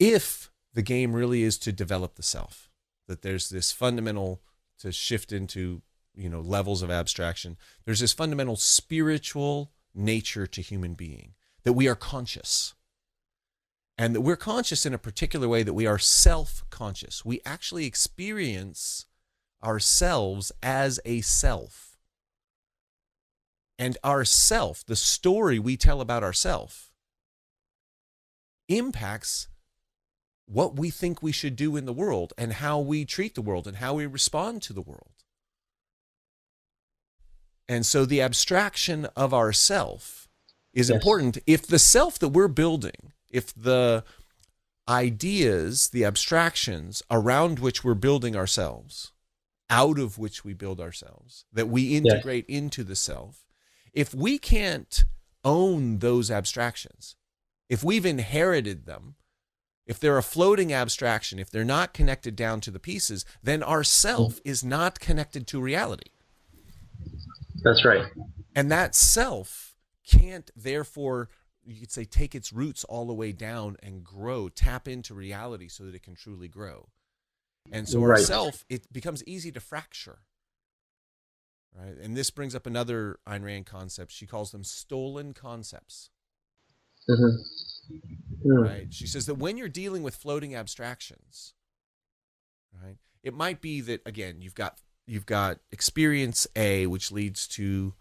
if the game really is to develop the self, that there's this fundamental, to shift into, levels of abstraction, there's this fundamental spiritual nature to human being, that we are conscious. And that we're conscious in a particular way, that we are self-conscious. We actually experience ourselves as a self. And our self, the story we tell about ourself, impacts what we think we should do in the world and how we treat the world and how we respond to the world. And so the abstraction of ourself is important. If the self that we're building, if the ideas, the abstractions around which we're building ourselves, out of which we build ourselves, that we integrate into the self, if we can't own those abstractions, if we've inherited them, if they're a floating abstraction, if they're not connected down to the pieces, then our self is not connected to reality. That's right. And that self can't, therefore, you could say, take its roots all the way down and grow, tap into reality so that it can truly grow. And so our self, it becomes easy to fracture. Right? And this brings up another Ayn Rand concept. She calls them stolen concepts. Right? She says that when you're dealing with floating abstractions, right, it might be that, again, you've got experience A, which leads to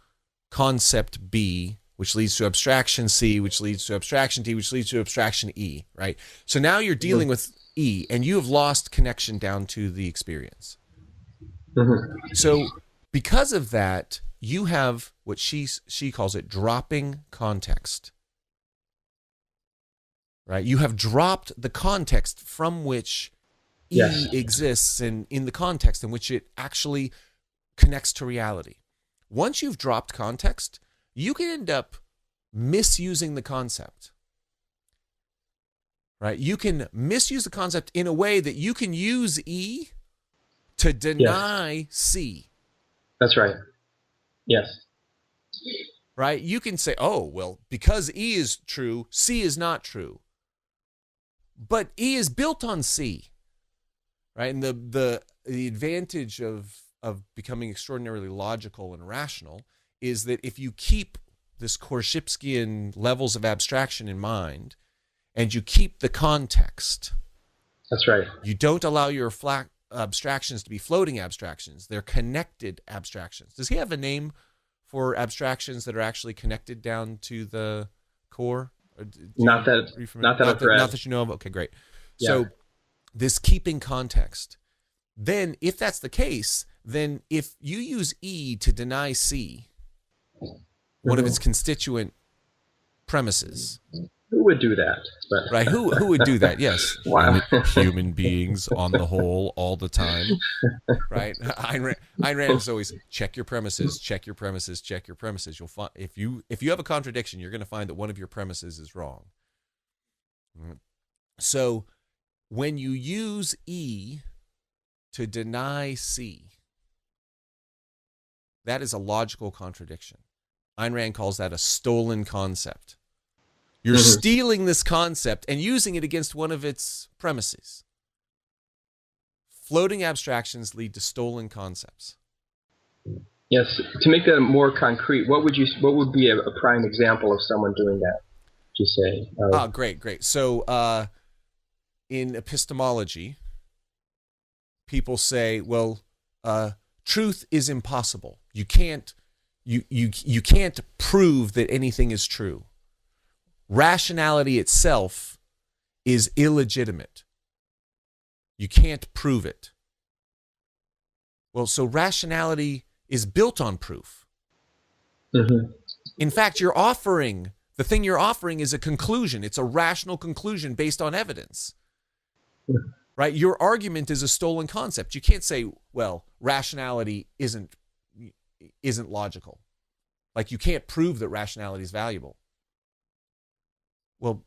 concept B, which leads to abstraction C, which leads to abstraction D, which leads to abstraction E, right? So now you're dealing with E, and you have lost connection down to the experience. So because of that, you have what she calls it dropping context. Right? You have dropped the context from which E exists, and in the context in which it actually connects to reality. Once you've dropped context, you can end up misusing the concept. Right? You can misuse the concept in a way that you can use E to deny C. That's right. Yes. Right? You can say, oh, well, because E is true, C is not true. But E is built on C. Right? And the advantage of becoming extraordinarily logical and rational is that if you keep this Korzybskian levels of abstraction in mind, and you keep the context. That's right. You don't allow your abstractions to be floating abstractions. They're connected abstractions. Does he have a name for abstractions that are actually connected down to the core? Not that you know of. Okay, great. Yeah. So this keeping context. Then if that's the case, then if you use E to deny C, one of its constituent premises. Who would do that? But... Right? Who would do that? Yes. Wow. Human beings on the whole, all the time. Right? Ayn Rand is always check your premises, check your premises, check your premises. You'll find if you have a contradiction, you're going to find that one of your premises is wrong. So when you use E to deny C, that is a logical contradiction. Ayn Rand calls that a stolen concept. You're stealing this concept and using it against one of its premises. Floating abstractions lead to stolen concepts. Yes. To make that more concrete, what would be a prime example of someone doing that? Would you say? Great. So in epistemology, people say, well, truth is impossible. You can't prove that anything is true. Rationality itself is illegitimate. You can't prove it. Well, so rationality is built on proof. In fact, the thing you're offering is a conclusion. It's a rational conclusion based on evidence. Right? Your argument is a stolen concept. You can't say, well, rationality isn't logical. Like you can't prove that rationality is valuable. Well,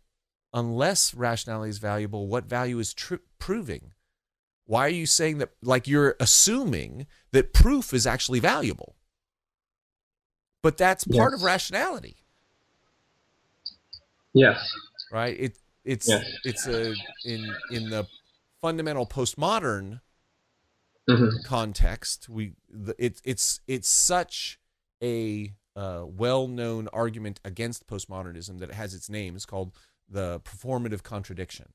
unless rationality is valuable, what value is proving? Why are you saying that? Like you're assuming that proof is actually valuable. But that's part of rationality. Yes. Right? it's Yes. in the fundamental postmodern Mm-hmm. context, it's such a well-known argument against postmodernism that it has its name. It's called the performative contradiction.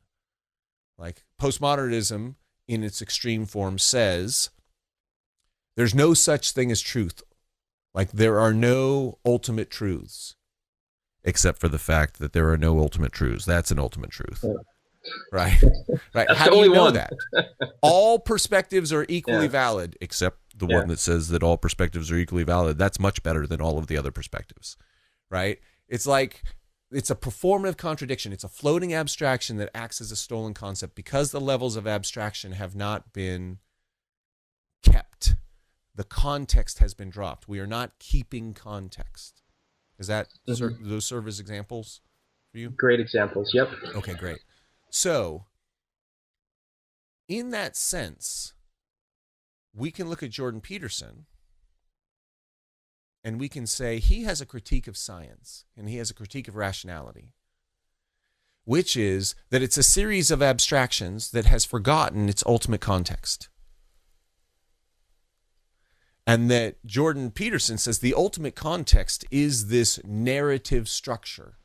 Like, postmodernism in its extreme form says there's no such thing as truth. Like, there are no ultimate truths, except for the fact that there are no ultimate truths. That's an ultimate truth. Yeah. Right? Right. That's How the do you only know one. that? All perspectives are equally Yeah. valid, except the Yeah. one that says that all perspectives are equally valid. That's much better than all of the other perspectives. Right? It's like, it's a performative contradiction. It's a floating abstraction that acts as a stolen concept because the levels of abstraction have not been kept. The context has been dropped. We are not keeping context. Is that those serve as examples for you? Great examples. Yep. Okay, great. So, in that sense, we can look at Jordan Peterson and we can say he has a critique of science and he has a critique of rationality, which is that it's a series of abstractions that has forgotten its ultimate context. And that Jordan Peterson says the ultimate context is this narrative structure,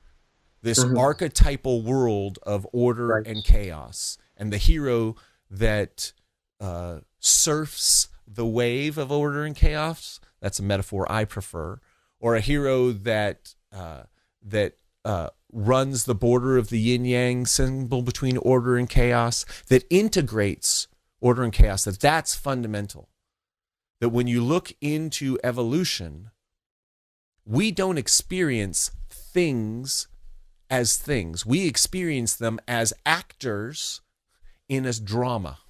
this archetypal world of order and chaos, and the hero that surfs the wave of order and chaos. That's a metaphor I prefer. Or a hero that runs the border of the yin-yang symbol between order and chaos, that integrates order and chaos, that's fundamental. That when you look into evolution, we don't experience things as things. We experience them as actors in a drama.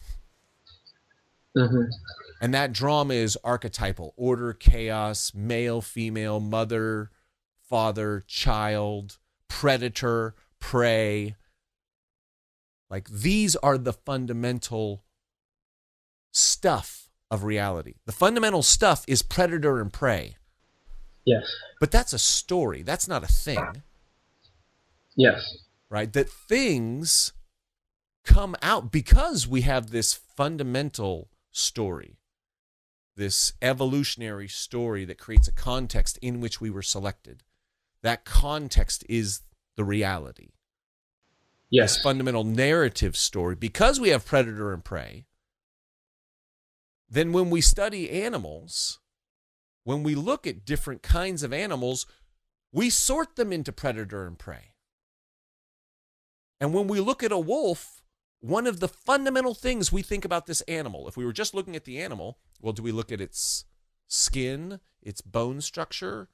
And that drama is archetypal: order, chaos, male, female, mother, father, child, predator, prey. Like, these are the fundamental stuff of reality. The fundamental stuff is predator and prey. Yes. But that's a story. That's not a thing. Yes. Right? That things come out because we have this fundamental story, this evolutionary story that creates a context in which we were selected. That context is the reality. Yes. This fundamental narrative story, because we have predator and prey. Then when we study animals, when we look at different kinds of animals, we sort them into predator and prey. And when we look at a wolf, one of the fundamental things we think about this animal, if we were just looking at the animal, well, do we look at its skin, its bone structure,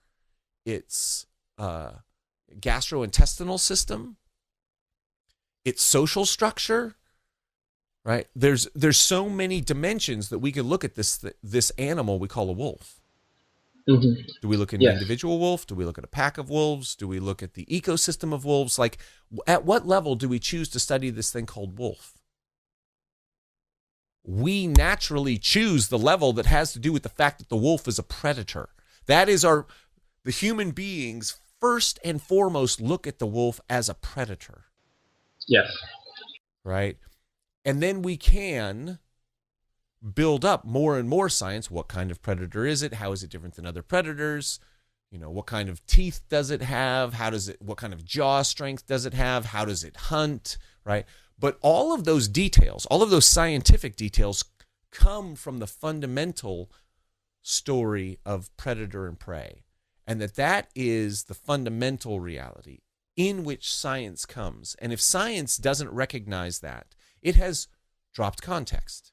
its gastrointestinal system, its social structure? Right? There's so many dimensions that we can look at this animal we call a wolf. Do we look at an individual wolf? Do we look at a pack of wolves? Do we look at the ecosystem of wolves? Like, at what level do we choose to study this thing called wolf? We naturally choose the level that has to do with the fact that the wolf is a predator. That is the human beings first and foremost look at the wolf as a predator. Yes. Right? And then we can build up more and more science. What kind of predator is it? How is it different than other predators? What kind of teeth does it have? What kind of jaw strength does it have? How does it hunt? Right? But all of those details, all of those scientific details, come from the fundamental story of predator and prey. And that is the fundamental reality in which science comes. And if science doesn't recognize that, it has dropped context.